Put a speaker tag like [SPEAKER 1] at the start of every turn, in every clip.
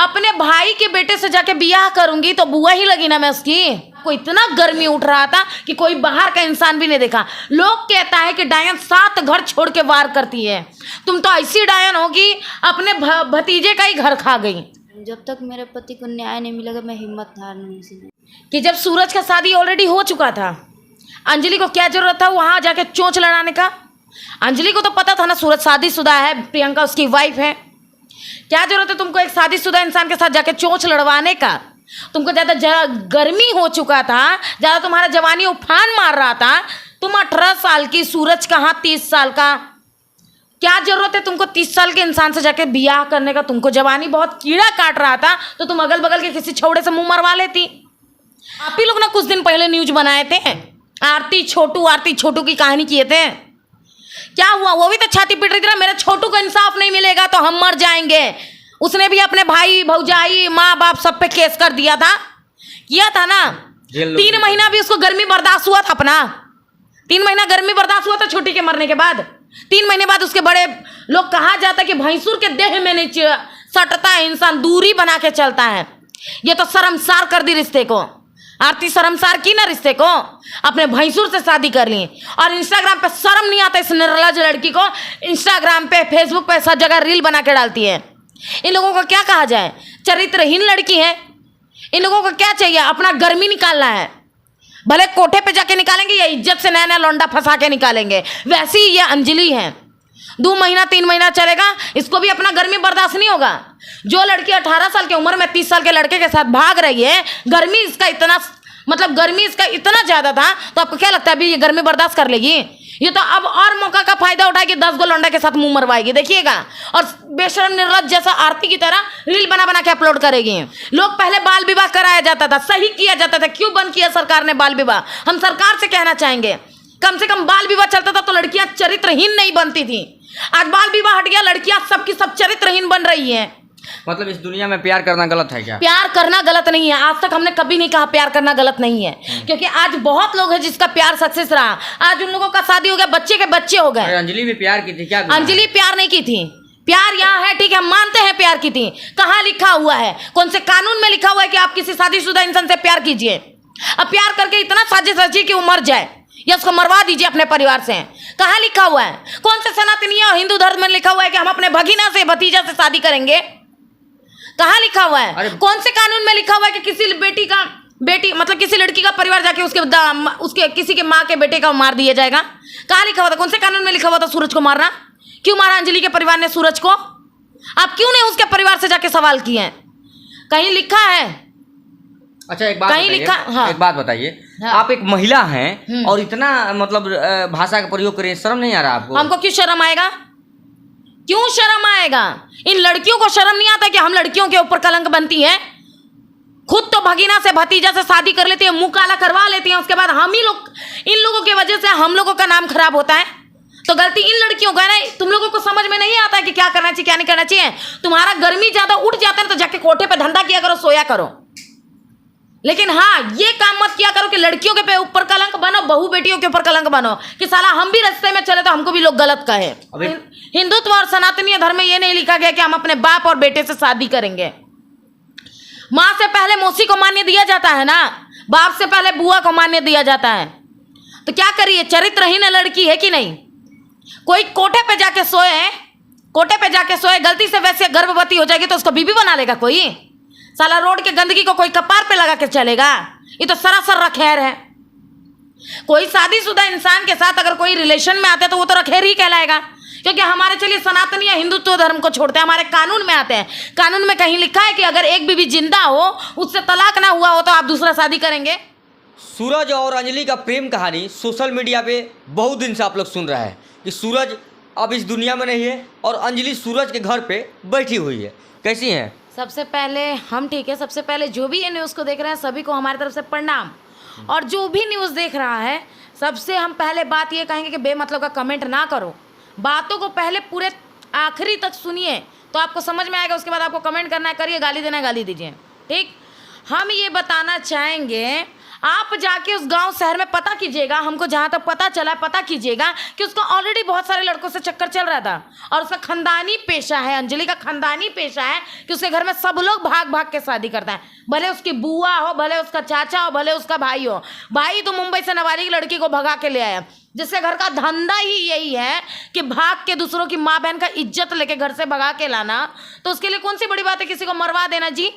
[SPEAKER 1] अपने भाई के बेटे से जाके बियाह करूंगी तो बुआ ही लगी ना मैं उसकी। को इतना गर्मी उठ रहा था कि कोई बाहर का इंसान भी नहीं देखा। लोग कहता है कि डायन 7 घर छोड़ के वार करती है। तुम तो ऐसी डायन हो कि अपने भतीजे का ही घर खा गई।
[SPEAKER 2] जब तक मेरे पति को न्याय नहीं मिलेगा मैं हिम्मत हारने से नहीं।
[SPEAKER 1] कि जब सूरज का शादी ऑलरेडी हो चुका था, अंजलि को क्या जरूरत था वहां जाके चोंच लड़ाने का? अंजलि को तो पता था ना सूरज शादीशुदा है, प्रियंका उसकी वाइफ है। क्या जरूरत है तुमको एक शादीशुदा इंसान के साथ जाके चोंच लड़वाने का? तुमको ज़्यादा गर्मी हो चुका था, ज़्यादा तुम्हारा जवानी उफान मार रहा था। तुम 18 साल की, सूरज कहाँ 30 साल का। क्या जरूरत है तुमको 30 साल के इंसान से जाके बियाह करने का? तुमको जवानी बहुत कीड़ा काट रहा था तो तुम अगल बगल के किसी छौड़े से मुंह मरवा लेती। आप ही लोग ना कुछ दिन पहले न्यूज बनाए थे, आरती छोटू की कहानी किए थे। क्या हुआ? वो भी तो छाती पीट रही थी ना, मेरे छोटू को इंसाफ नहीं मिलेगा तो हम मर जाएंगे। उसने भी अपने भाई भौजाई माँ बाप सब पे केस कर दिया था, किया था ना। 3 महीना भी उसको गर्मी बर्दाश्त हुआ था अपना। 3 महीना गर्मी बर्दाश्त हुआ था छोटी के मरने के बाद। 3 महीने बाद उसके बड़े लोग, कहा जाता है कि भैंसुर के देह में नहीं सटता है इंसान, दूरी बना के चलता है। ये तो शर्मसार कर दी रिश्ते को। आरती शर्मसार की ना रिश्ते को, अपने भैंसुर से शादी कर ली। और इंस्टाग्राम पे शर्म नहीं आता इस निर्लज लड़की को। इंस्टाग्राम पे फेसबुक पे सब जगह रील बना के डालती है। इन लोगों को क्या कहा जाए? चरित्रहीन लड़की है। इन लोगों को क्या चाहिए? अपना गर्मी निकालना है। भले कोठे पे जाके निकालेंगे या इज्जत से नया नया लौंडा फंसा के निकालेंगे। वैसे ही ये अंजलि है, 2 महीना 3 महीना चलेगा, इसको भी अपना गर्मी बर्दाश्त नहीं होगा। जो लड़की 18 साल की उम्र में 30 साल के लड़के के साथ भाग रही है, गर्मी इसका इतना ज़्यादा था, तो आपको क्या लगता है अभी ये गर्मी बर्दाश्त कर लेगी? ये तो अब और मौका का फायदा उठाएगी, 10 गो लौंडा के साथ मुंह मरवाएगी, देखिएगा। और बेशरम निर्लज जैसा आरती की तरह रील बना बना के अपलोड करेगी। लोग पहले बाल विवाह कराया जाता था, सही किया जाता था, क्यों बंद किया सरकार ने बाल विवाह? हम सरकार से कहना चाहेंगे, कम से कम बाल विवाह चलता था तो लड़कियां चरित्रहीन नहीं बनती थी। आज बाल विवाह हट गया, लड़कियां सबकी सब चरित्रहीन बन रही हैं।
[SPEAKER 3] मतलब इस दुनिया में प्यार करना गलत है क्या?
[SPEAKER 1] प्यार करना गलत नहीं है। आज तक हमने कभी नहीं कहा प्यार करना गलत नहीं है, क्योंकि आज बहुत लोग हैं जिसका प्यार सक्सेस रहा। आज उन लोगों का शादी हो गया, बच्चे के बच्चे हो गए।
[SPEAKER 3] अंजलि भी प्यार की थी क्या?
[SPEAKER 1] अंजलि प्यार नहीं की थी। प्यार यहाँ है, ठीक है, हम मानते हैं प्यार की थी। कहाँ लिखा हुआ है? कौन से कानून में लिखा हुआ है कि आप किसी शादीशुदा इंसान से प्यार कीजिए? अब प्यार करके इतना साजिश रचिए कि वो मर जाए या उसको मरवा दीजिए अपने परिवार से। कहाँ लिखा हुआ है? कौन से सनातनी और हिंदू धर्म में लिखा हुआ है कि हम अपने भगीना से, भतीजा से शादी करेंगे? कहाँ लिखा हुआ है? कौन से कानून में लिखा हुआ है कि किसी बेटी मतलब किसी लड़की का परिवार जाके उसके किसी के माँ के बेटे का मार दिया जाएगा? कहाँ लिखा हुआ था? कौन से कानून में लिखा हुआ था सूरज को मारना? क्यों मारा अंजलि के परिवार ने सूरज को? आप क्यों नहीं उसके परिवार से जाके सवाल किए हैं? कहीं लिखा है?
[SPEAKER 3] अच्छा एक बात बताइए,
[SPEAKER 1] हाँ।
[SPEAKER 3] एक बात बताइए, हाँ। आप एक महिला हैं और इतना मतलब भाषा का प्रयोग करें, शर्म नहीं आ रहा आपको?
[SPEAKER 1] हमको क्यों शर्म आएगा? क्यों शर्म आएगा? इन लड़कियों को शर्म नहीं आता कि हम लड़कियों के ऊपर कलंक बनती है? खुद तो भगीना से, भतीजा से शादी कर लेती है, मुंह काला करवा लेती है, उसके बाद हम ही लोग, इन लोगों की वजह से हम लोगों का नाम खराब होता है। तो गलती इन लड़कियों का है ना। तुम लोगों को समझ में नहीं आता है कि क्या करना चाहिए क्या नहीं करना चाहिए। तुम्हारा गर्मी ज्यादा उठ जाता है तो जाके कोठे पे धंधा किया करो, सोया करो। लेकिन हाँ, ये काम मत किया करो कि लड़कियों के ऊपर कलंक बनो, बहू बेटियों के ऊपर कलंक बनो कि साला हम भी रास्ते में चले तो हमको भी लोग गलत कहे। हिंदुत्व और सनातनीय धर्म में ये नहीं लिखा गया कि हम अपने बाप और बेटे से शादी करेंगे। माँ से पहले मौसी को मान्य दिया जाता है ना, बाप से पहले बुआ को मान्य दिया जाता है। तो क्या करिए, चरित्रहीन लड़की है कि नहीं? कोई कोठे पे जाके सोए, गलती से वैसे गर्भवती हो जाएगी तो उसको बीबी बना लेगा कोई? साला रोड के गंदगी को कोई कपार पे लगा के चलेगा? ये तो सरासर रखेर है। कोई शादीशुदा इंसान के साथ अगर कोई रिलेशन में आते हैं तो वो तो रखेर ही कहलाएगा, क्योंकि हमारे, चलिए सनातनी या हिंदुत्व धर्म को छोड़ते हैं, हमारे कानून में आते हैं। कानून में कहीं लिखा है कि अगर एक बीवी जिंदा हो, उससे तलाक ना हुआ हो तो आप दूसरा शादी करेंगे।
[SPEAKER 3] सूरज और अंजलि का प्रेम कहानी सोशल मीडिया पे बहुत दिन से आप लोग सुन रहे हैं कि सूरज अब इस दुनिया में नहीं है और अंजलि सूरज के घर पे बैठी हुई है। कैसी हैं?
[SPEAKER 1] सबसे पहले हम ठीक है। सबसे पहले जो भी ये न्यूज़ को देख रहे हैं सभी को हमारी तरफ से प्रणाम। और जो भी न्यूज़ देख रहा है सबसे हम पहले बात ये कहेंगे कि बेमतलब का कमेंट ना करो। बातों को पहले पूरे आखिरी तक सुनिए तो आपको समझ में आएगा। उसके बाद आपको कमेंट करना है, करिए, गाली देना है गाली दीजिए, ठीक। हम ये बताना चाहेंगे, आप जाके उस गांव शहर में पता कीजिएगा, हमको जहाँ तक पता चला, पता कीजिएगा कि उसको ऑलरेडी बहुत सारे लड़कों से चक्कर चल रहा था और उसका खानदानी पेशा है, अंजलि का खानदानी पेशा है कि उसके घर में सब लोग भाग भाग के शादी करते हैं, भले उसकी बुआ हो, भले उसका चाचा हो, भले उसका भाई हो। भाई तो मुंबई से नवारी की लड़की को भगा के ले आया, जिसके घर का धंधा ही यही है कि भाग के दूसरों की माँ बहन का इज्जत लेके घर से भगा के लाना, तो उसके लिए कौन सी बड़ी बात है किसी को मरवा देना जी।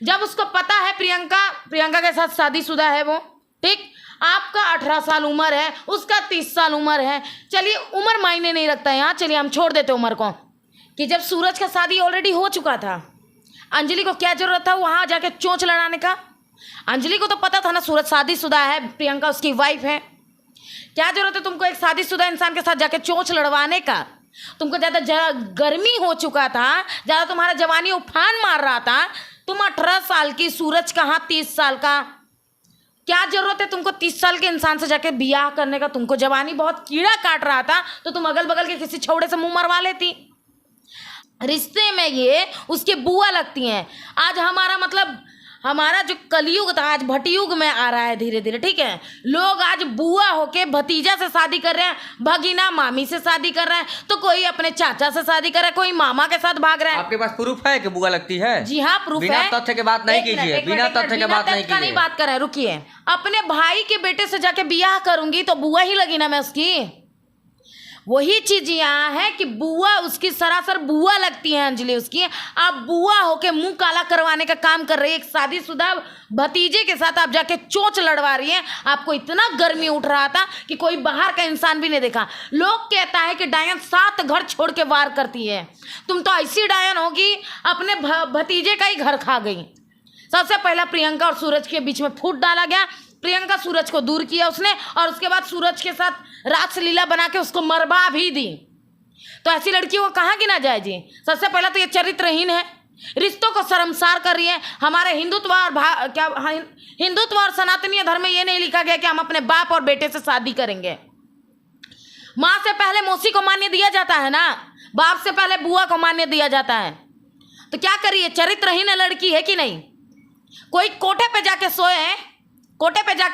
[SPEAKER 1] जब उसको पता है प्रियंका के साथ शादीशुदा है वो, ठीक, आपका 18 साल उम्र है, उसका 30 साल उम्र है, चलिए उम्र मायने नहीं रखता है यहाँ, चलिए हम छोड़ देते उम्र को, कि जब सूरज का शादी ऑलरेडी हो चुका था, अंजलि को क्या जरूरत था वहाँ जाके चोंच लड़ाने का। अंजलि को तो पता था ना सूरज शादीशुदा है, प्रियंका उसकी वाइफ है, क्या जरूरत है तुमको एक शादीशुदा इंसान के साथ जाके चोंच लड़वाने का। तुमको ज़्यादा गर्मी हो चुका था, ज़्यादा तुम्हारा जवानी उफान मार रहा था, तुम 18 साल की, सूरज कहाँ 30 साल का, क्या जरूरत है तुमको 30 साल के इंसान से जाके बियाह करने का। तुमको जवानी बहुत कीड़ा काट रहा था तो तुम अगल बगल के किसी छौड़े से मुंह मरवा लेती। रिश्ते में ये उसके बुआ लगती हैं। आज हमारा जो कलयुग था आज भटयुग में आ रहा है धीरे धीरे, ठीक है। लोग आज बुआ होके भतीजा से शादी कर रहे हैं, भगीना मामी से शादी कर रहे हैं, तो कोई अपने चाचा से शादी कर रहा है, कोई मामा के साथ भाग रहा है।
[SPEAKER 3] आपके पास प्रूफ है कि बुआ लगती है?
[SPEAKER 1] जी हाँ, प्रूफ है।
[SPEAKER 3] बिना तथ्य के बात नहीं कीजिए, बिना तथ्य के बात नहीं कीजिए।
[SPEAKER 1] नहीं बात कर रहे हैं, रुकिए। अपने भाई के बेटे से जाके बियाह करूंगी तो बुआ ही लगी ना मैं उसकी। वही चीज यहाँ है कि बुआ उसकी सरासर बुआ लगती है अंजलि उसकी। आप बुआ होके मुंह काला करवाने का काम कर रही है, एक शादीशुदा भतीजे के साथ आप जाके चोंच लड़वा रही हैं। आपको इतना गर्मी उठ रहा था कि कोई बाहर का इंसान भी नहीं देखा। लोग कहता है कि डायन 7 घर छोड़ के वार करती है, तुम तो ऐसी डायन होगी अपने भतीजे का ही घर खा गई। सबसे पहला प्रियंका और सूरज के बीच में फूट डाला गया, प्रियंका सूरज को दूर किया उसने, और उसके बाद सूरज के साथ रासलीला बना के उसको मरवा भी दी। तो ऐसी लड़की को कहाँ गिना जाए जी। सबसे पहला तो ये चरित्रहीन है, रिश्तों को शर्मसार कर रही है। हमारे हिंदुत्व और सनातनीय धर्म में ये नहीं लिखा गया कि हम अपने बाप और बेटे से शादी करेंगे। माँ से पहले मौसी को मान्य दिया जाता है ना, बाप से पहले बुआ को मान्य दिया जाता है। तो क्या करिए, चरित्रहीन लड़की है कि नहीं। कोई कोठे पे जाके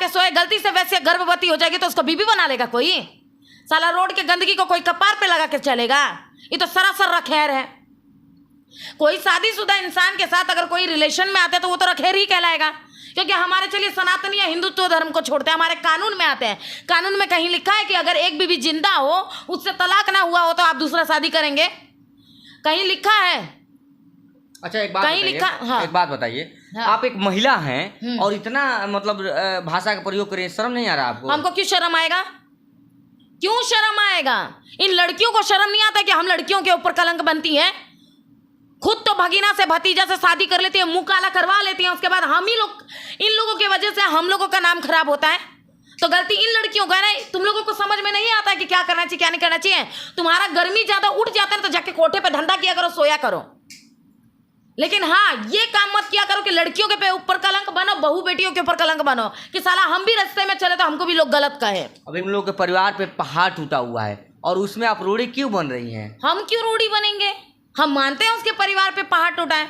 [SPEAKER 1] सोए, गलती से वैसे गर्भवती हो जाएगी तो उसको बीबी बना लेगा कोई। साला रोड के गंदगी को कोई कपार पे लगा के चलेगा, ये तो सरासर रखेर है। कोई शादीशुदा इंसान के साथ अगर कोई रिलेशन में आता है तो वो तो रखेर ही कहलाएगा, क्योंकि हमारे, चलिए सनातनी या हिंदुत्व धर्म को छोड़ते हैं, हमारे कानून में आते हैं। कानून में कहीं लिखा है कि अगर एक बीवी जिंदा हो, उससे तलाक ना हुआ हो तो आप दूसरा शादी करेंगे, कहीं लिखा है?
[SPEAKER 3] अच्छा एक बात बताइए,
[SPEAKER 1] हाँ।
[SPEAKER 3] एक बात बताइए, हाँ। आप एक महिला हैं और इतना मतलब भाषा का प्रयोग करें, शर्म नहीं आ रहा आपको? हमको
[SPEAKER 1] क्यों शर्म आएगा, क्यों शर्म आएगा? इन लड़कियों को शर्म नहीं आता कि हम लड़कियों के ऊपर कलंक बनती है। खुद तो भगीना से भतीजा से शादी कर लेती है, मुंह काला करवा लेती है, उसके बाद हम ही लोग, इन लोगों की वजह से हम लोगों का नाम खराब होता है। तो गलती इन लड़कियों का है ना। तुम लोगों को समझ में नहीं आता है कि क्या करना चाहिए क्या नहीं करना चाहिए। तुम्हारा गर्मी ज्यादा उठ जाता है तो जाके कोठे पे धंधा किया करो, सोया करो। लेकिन हाँ, ये काम मत किया करो कि लड़कियों के ऊपर कलंक बनो, बहू बेटियों के ऊपर कलंक बनो, कि साला हम भी रास्ते में चले तो हमको भी लोग गलत कहे।
[SPEAKER 3] अब इन लोगों के परिवार पे पहाड़ टूटा हुआ है और उसमें आप रूढ़ी क्यों बन रही हैं?
[SPEAKER 1] हम क्यों रूढ़ी बनेंगे? हम मानते हैं उसके परिवार पे पहाड़ टूटा है।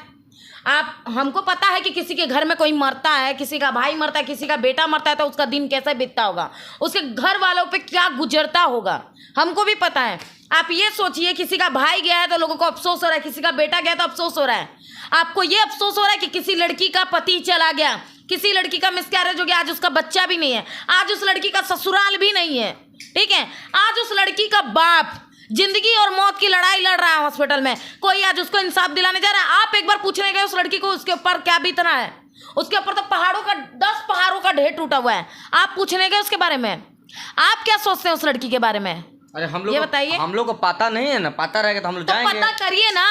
[SPEAKER 1] हमको पता है कि किसी के घर में कोई मरता है, किसी का भाई मरता है, किसी का बेटा मरता है, तो उसका दिन कैसे बीतता होगा, उसके घर वालों पे क्या गुजरता होगा, हमको भी पता है। आप ये सोचिए, किसी का भाई गया है तो लोगों को अफसोस हो रहा है, किसी का बेटा गया तो अफसोस हो रहा है। आपको ये अफसोस हो रहा है कि किसी लड़की का पति चला गया, किसी लड़की का मिसकैरेज हो गया, आज उसका बच्चा भी नहीं है, आज उस लड़की का ससुराल भी नहीं है, ठीक है। आज उस लड़की का बाप जिंदगी और मौत की लड़ाई लड़ रहा है हॉस्पिटल में, कोई आज उसको इंसाफ दिलाने जा रहा है। आप एक बार पूछने गए उस लड़की को उसके ऊपर क्या बीतना है, उसके ऊपर तो 10 पहाड़ों का ढेर टूटा हुआ है। आप पूछने गए उसके बारे में, आप क्या सोचते हैं उस लड़की के बारे में?
[SPEAKER 3] अरे हम लोग,
[SPEAKER 1] ये बताइए।
[SPEAKER 3] हम लोग को पता नहीं है ना, पता रहेगा तो हम लोग जाएंगे।
[SPEAKER 1] पता करिए ना।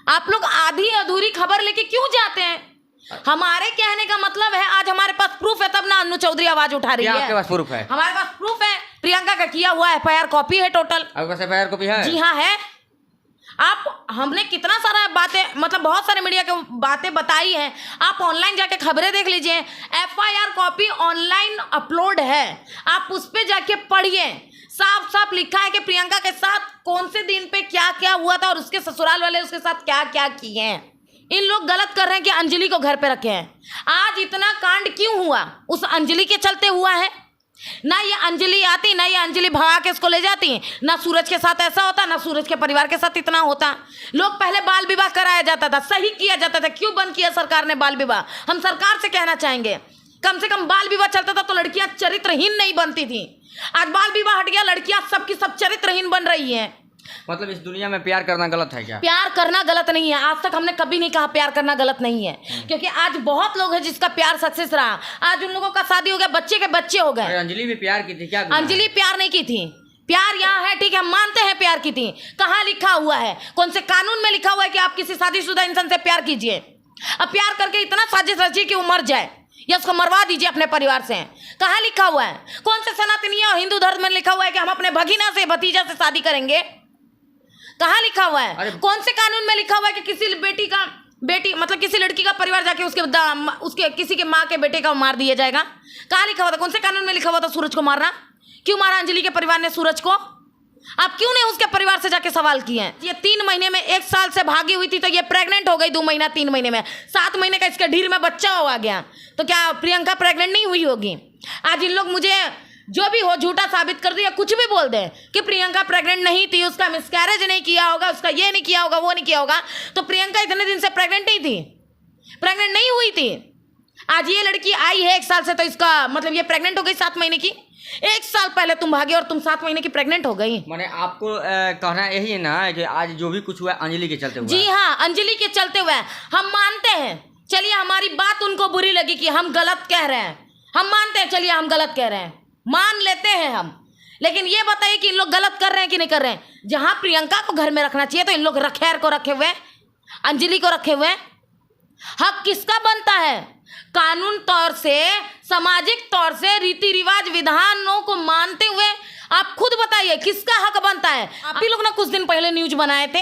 [SPEAKER 1] आप लोग आधी अधूरी खबर लेके क्यों जाते हैं? हमारे कहने का मतलब है, आज हमारे पास प्रूफ है तब ना अन्नू चौधरी आवाज उठा रही है।
[SPEAKER 3] आपके पास प्रूफ है?
[SPEAKER 1] हमारे पास प्रूफ है, प्रियंका का किया हुआ FIR कॉपी है टोटल।
[SPEAKER 3] आपके पास FIR कॉपी है?
[SPEAKER 1] जी हाँ है। हमने कितना सारा बातें, मतलब बहुत सारे मीडिया के बातें बताई हैं। आप ऑनलाइन जाके खबरें देख लीजिए, FIR कॉपी ऑनलाइन अपलोड है, आप उस पर जाके पढ़िए। साफ साफ लिखा है कि प्रियंका के साथ कौन से दिन पे क्या क्या हुआ था और उसके ससुराल वाले उसके साथ क्या क्या किए हैं, इन लोग गलत कर रहे हैं कि अंजलि को घर पे रखे हैं। आज इतना कांड क्यों हुआ? उस अंजलि के चलते हुआ है। ना ये अंजलि आती, ना ये अंजलि भगा के इसको ले जाती, ना सूरज के साथ ऐसा होता, ना सूरज के परिवार के साथ इतना होता। लोग पहले बाल विवाह कराया जाता था, सही किया जाता था। क्यों बंद किया सरकार ने बाल विवाह? हम सरकार से कहना चाहेंगे, कम से कम बाल विवाह चलता था तो लड़कियां चरित्रहीन नहीं बनती थी। आज बाल विवाह हट गया, लड़कियां सबकी सब चरित्रहीन बन रही हैं।
[SPEAKER 3] मतलब इस दुनिया में प्यार करना गलत है क्या?
[SPEAKER 1] प्यार करना गलत नहीं है। आज तक हमने कभी नहीं कहा प्यार करना गलत नहीं है, क्योंकि आज बहुत लोग हैं जिसका प्यार सक्सेस रहा। आज उन लोगों का शादी हो गया, बच्चे के बच्चे हो गए।
[SPEAKER 3] अंजलि भी प्यार की थी क्या?
[SPEAKER 1] अंजलि प्यार नहीं की थी। प्यार यहाँ है, ठीक है, हम मानते हैं प्यार की थी। कहाँ लिखा हुआ है? कौन से कानून में लिखा हुआ है कि आप किसी शादीशुदा इंसान से प्यार कीजिए? अब प्यार करके इतना साजिश रचिए कि वो मर जाए या उसको मरवा दीजिए अपने परिवार से। कहाँ लिखा हुआ है? कौन से सनातनी और हिंदू धर्म में लिखा हुआ है कि हम अपने भगीना से, भतीजा से शादी करेंगे? कहाँ लिखा हुआ है? कौन से कानून में लिखा हुआ है कि किसी बेटी मतलब किसी लड़की का परिवार जाके उसके किसी के माँ के बेटे का मार दिया जाएगा? कहाँ लिखा हुआ था? कौन से कानून में लिखा हुआ था सूरज को मारना? क्यों मारा अंजलि के परिवार ने सूरज को? आप क्यों नहीं उसके परिवार से जाके सवाल किए हैं? ये 3 महीने में 1 साल से भागी हुई थी, तो ये प्रेग्नेंट हो गई 2 महीना 3 महीने में। 7 महीने का इसके ढीर में बच्चा हो आ गया, तो क्या प्रियंका प्रेग्नेंट नहीं हुई होगी? आज इन लोग मुझे जो भी हो झूठा साबित कर दिया, कुछ भी बोल दें कि प्रियंका प्रेग्नेंट नहीं थी, उसका मिसकैरेज नहीं किया होगा, उसका ये नहीं किया होगा, वो नहीं किया होगा, तो प्रियंका इतने दिन से प्रेग्नेंट नहीं थी, प्रेग्नेंट नहीं हुई थी। आज ये लड़की आई है 1 साल से, तो इसका मतलब ये प्रेग्नेंट हो गई 7 महीने की। 1 साल पहले तुम भागे और तुम 7 महीने की प्रेग्नेंट हो गई।
[SPEAKER 3] माने आपको कहना यही है ना कि आज जो भी कुछ हुआ है अंजलि के चलते हुआ?
[SPEAKER 1] जी हाँ, अंजलि के चलते हुआ है। हम मानते हैं, चलिए हमारी बात उनको बुरी लगी कि हम गलत कह रहे हैं, हम मानते हैं, चलिए हम गलत कह रहे हैं, मान लेते हैं हम। लेकिन ये बताइए कि इन लोग गलत कर रहे हैं कि नहीं कर रहे हैं? जहां प्रियंका को घर में रखना चाहिए तो इन लोग खैर को रखे हुए, अंजलि को रखे हुए। हक किसका बनता है? कानून तौर से, सामाजिक तौर से, रीति रिवाज विधानों को मानते हुए आप खुद बताइए किसका हक बनता है? आप ही लोग ना कुछ दिन पहले न्यूज बनाए थे,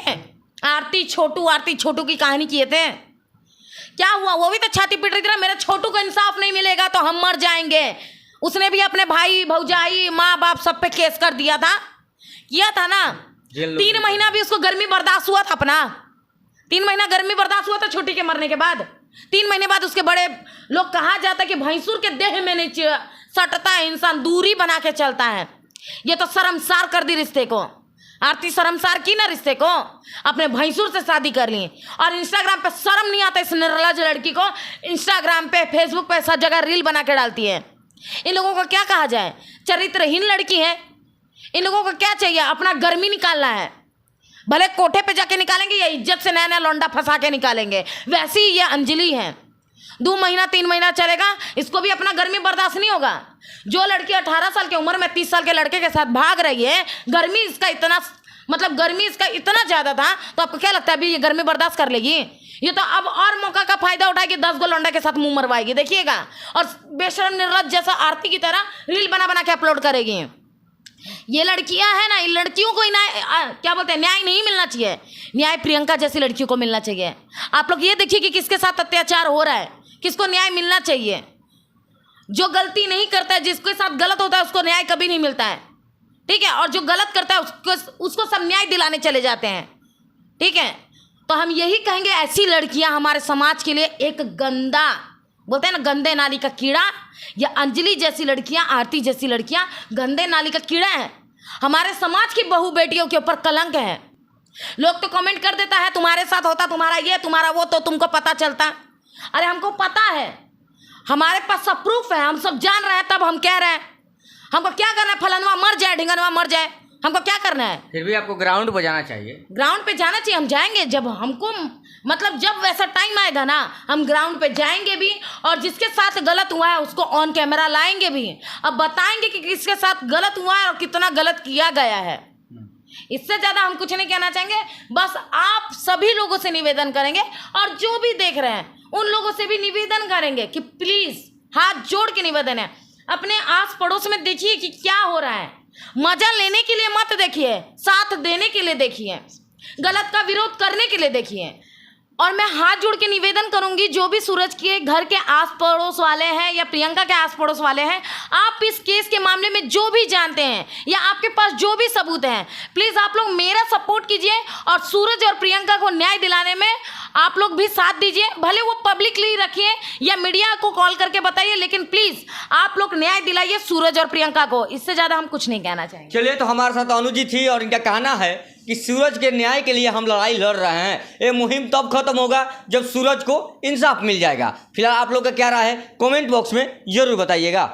[SPEAKER 1] आरती छोटू की कहानी किए थे। क्या हुआ? वो भी तो छाती पीट रही थी ना, मेरे छोटू को इंसाफ नहीं मिलेगा तो हम मर जाएंगे। उसने भी अपने भाई भौजाई माँ बाप सब पे केस कर दिया था, किया था ना। 3 महीना भी उसको गर्मी बर्दाश्त हुआ था अपना। 3 महीना गर्मी बर्दाश्त हुआ था छोटी के मरने के बाद। 3 महीने बाद उसके बड़े लोग, कहा जाता कि भैंसुर के देह में नहीं सटता है इंसान, दूरी बना के चलता है। ये तो शर्मसार कर दी रिश्ते को। आरती शर्मसार की ना रिश्ते को, अपने भैंसुर से शादी कर ली। और इंस्टाग्राम पे शर्म नहीं आता इस निर्लज लड़की को? इंस्टाग्राम पे, फेसबुक पे सब जगह रील बना के डालती है। इन लोगों को क्या कहा जाए? चरित्रहीन लड़की है। इन लोगों को क्या चाहिए? अपना गर्मी निकालना है। भले कोठे पे जाके निकालेंगे या इज्जत से नया नया लौंडा फंसा के निकालेंगे। वैसे ही ये अंजलि है, 2 महीना 3 महीना चलेगा, इसको भी अपना गर्मी बर्दाश्त नहीं होगा। जो लड़की 18 साल की उम्र में 30 साल के लड़के के साथ भाग रही है, गर्मी इसका इतना ज़्यादा था, तो आपको क्या लगता है अभी ये गर्मी बर्दाश्त कर लेगी? ये तो अब और मौका का फायदा उठाएगी, 10 गो लौंडा के साथ मुंह मरवाएगी, देखिएगा। और बेशरम निर्लज जैसा आरती की तरह रील बना बना के अपलोड करेगी। ये लड़कियां हैं ना, इन लड़कियों को क्या बोलते हैं, न्याय नहीं मिलना चाहिए। न्याय प्रियंका जैसी लड़कियों को मिलना चाहिए। आप लोग ये देखिए कि किसके साथ अत्याचार हो रहा है, किसको न्याय मिलना चाहिए। जो गलती नहीं करता है, जिसके साथ गलत होता है, उसको न्याय कभी नहीं मिलता है, ठीक है। और जो गलत करता है उसको सब न्याय दिलाने चले जाते हैं, ठीक है। तो हम यही कहेंगे, ऐसी लड़कियां हमारे समाज के लिए एक गंदा, बोलते हैं ना, गंदे नाली का कीड़ा। या अंजलि जैसी लड़कियां, आरती जैसी लड़कियां गंदे नाली का कीड़ा है। हमारे समाज की बहू बेटियों के ऊपर कलंक है। लोग तो कमेंट कर देता है, तुम्हारे साथ होता, तुम्हारा ये तुम्हारा वो, तो तुमको पता चलता। अरे हमको पता है, हमारे पास सब प्रूफ है, हम सब जान रहे हैं, तब हम कह रहे हैं। हमको क्या करना है? फलनवा मर जाए, ढिंगनवा मर जाए, हमको क्या करना है?
[SPEAKER 3] फिर भी आपको ग्राउंड पर जाना चाहिए।
[SPEAKER 1] ग्राउंड पे जाना चाहिए, हम जाएंगे जब हमको, मतलब जब वैसा टाइम आएगा ना, हम ग्राउंड पे जाएंगे भी, और जिसके साथ गलत हुआ है उसको ऑन कैमरा लाएंगे भी। अब बताएंगे कि किसके साथ गलत हुआ है और कितना गलत किया गया है। इससे ज़्यादा हम कुछ नहीं कहना चाहेंगे। बस आप सभी लोगों से निवेदन करेंगे, और जो भी देख रहे हैं उन लोगों से भी निवेदन करेंगे कि प्लीज़, हाथ जोड़ के निवेदन है, अपने आस पड़ोस में देखिए कि क्या हो रहा है। मजा लेने के लिए मत देखिए, साथ देने के लिए देखिए, गलत का विरोध करने के लिए देखिए। और मैं हाथ जोड़ के निवेदन करूंगी, जो भी सूरज के घर के आस पड़ोस वाले हैं या प्रियंका के आस पड़ोस वाले हैं, आप इस केस के मामले में जो भी जानते हैं या आपके पास जो भी सबूत हैं, प्लीज़ आप लोग मेरा सपोर्ट कीजिए और सूरज और प्रियंका को न्याय दिलाने में आप लोग भी साथ दीजिए। भले वो पब्लिकली रखिए या मीडिया को कॉल करके बताइए, लेकिन प्लीज़ आप लोग न्याय दिलाइए सूरज और प्रियंका को। इससे ज़्यादा हम कुछ नहीं कहना चाहेंगे।
[SPEAKER 3] चलिए, तो हमारे साथ अनु जी थी और इनका कहना है कि सूरज के न्याय के लिए हम लड़ाई लड़ रहे हैं। ये मुहिम तब खत्म होगा जब सूरज को इंसाफ मिल जाएगा। फिलहाल आप लोग का क्या राय है, कमेंट बॉक्स में जरूर बताइएगा।